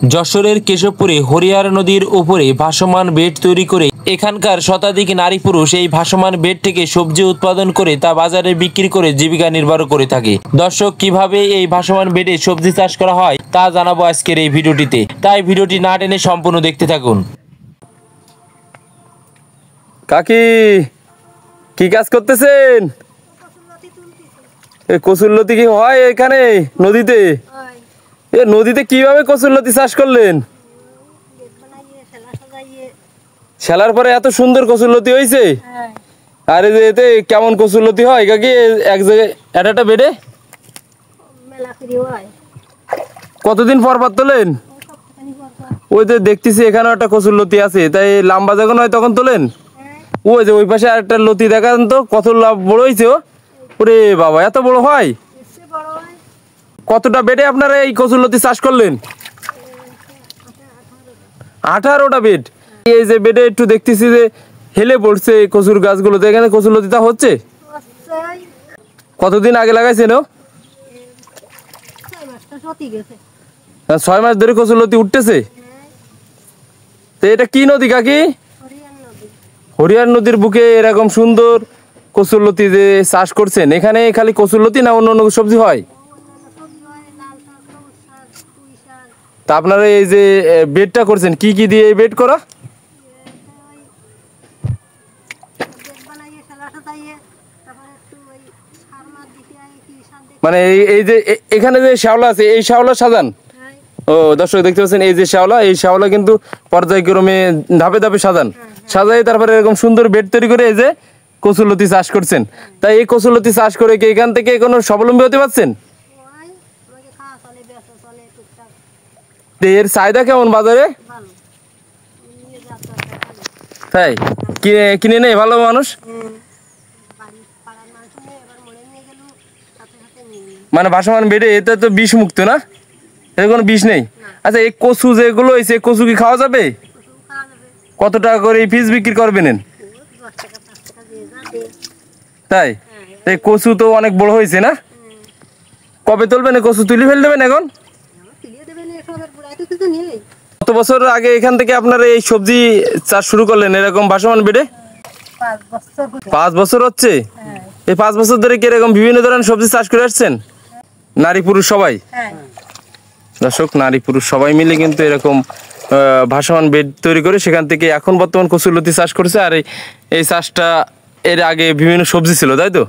যশোরের কেশবপুরে হরিয়ার নদীর উপরে ভাসমান বেড তৈরি করে এখানকার শতাধিক নারী পুরুষ এই ভাসমান বেড থেকে সবজি উৎপাদন করে তা বাজারে বিক্রি করে জীবিকা নির্বাহ করে থাকে। দর্শক, কিভাবে এই ভাসমান বেডে সবজি চাষ করা হয় তা জানাবো আজকের এই ভিডিওটিতে, তাই ভিডিওটি না টেনে সম্পূর্ণ দেখতে থাকুন। কাকি, কি কাজ করতেছেন? কচুরলতি কি হয় এখানে নদীতে? নদীতে কিভাবে কচুরলতি চাষ করলেন? শেলার পরে এত সুন্দর কচুরলতি হয়েছে। আরে এতে কেমন কচুরলতি হয় কাকি এক জায়গায় একটা বেডে? কতদিন পর পর তোলেন? ওই যে দেখতেছি এখানেও একটা কচুরলতি আছে, তাই লম্বা যখন হয় তখন তোলেন? ওই যে ওই পাশে আরেকটা লতি দেখান তো, কত বড় হয়েছে। ওরে বাবা, এত বড় হয়! কতটা বেডে আপনারা এই কচুরলতি চাষ করলেন? 18টা বেড। এই যে বেডে একটু দেখতেছি যে হেলে পড়ছে কচুর গাছগুলোতে, এখানে কচুরলতিটা হচ্ছে। কতদিন আগে লাগাইছেন? 6 মাস ধরে কচুরলতি উঠতেছে। তো এটা কি নদী কাকি? হরিয়ার নদীর বুকে এরকম সুন্দর কচুরলতি যে চাষ করছেন, এখানে খালি কচুরলতি না অন্য অন্য সবজি হয়? তা আপনারা এই যে বেডটা করছেন, কি কি দিয়ে এই বেড করা? মানে এই যে এখানে যে শ্যাওলা আছে, এই শ্যাওলা সাজান? ও দর্শক, দেখতে পাচ্ছেন এই যে শ্যাওলা, এই শ্যাওলা কিন্তু পর্যায়ক্রমে ধাপে ধাপে সাজান, সাজাই তারপরে এরকম সুন্দর বেড তৈরি করে এই যে কচুরলতি চাষ করছেন। তাই এই কচুরলতি চাষ করে কি এখান থেকে কোনো স্বাবলম্বী হতে পারছেন? এর চাহিদা কেমন বাজারে? তাই কিনে নেই ভালো মানুষ? মানে ভাসমান বেডে এটা তো বিষ মুক্ত না, এর কোনো বিষ নেই। আচ্ছা, এই কচু যেগুলো হয়েছে, কচু কি খাওয়া যাবে? কত টাকা করে এই পিস বিক্রি করবেন? তাই এই কচু তো অনেক বড় হয়েছে না? কবে তুলবেন কচু? তুলে ফেল দেবেন এখন? কত বছর আগে এখান থেকে আপনারা এই সবজি চাষ শুরু করলেন এরকম ভাসমান বেডে? 5 বছর হচ্ছে। এই 5 বছর ধরে কি এরকম বিভিন্ন ধরনের সবজি চাষ করে আসছেন? নারী পুরুষ সবাই? দর্শক, নারী পুরুষ সবাই মিলে কিন্তু এরকম ভাসমান বেড তৈরি করে সেখান থেকে এখন বর্তমান কচুরলতি চাষ করছে। আর এই চাষটা এর আগে বিভিন্ন সবজি ছিল, তাই তো?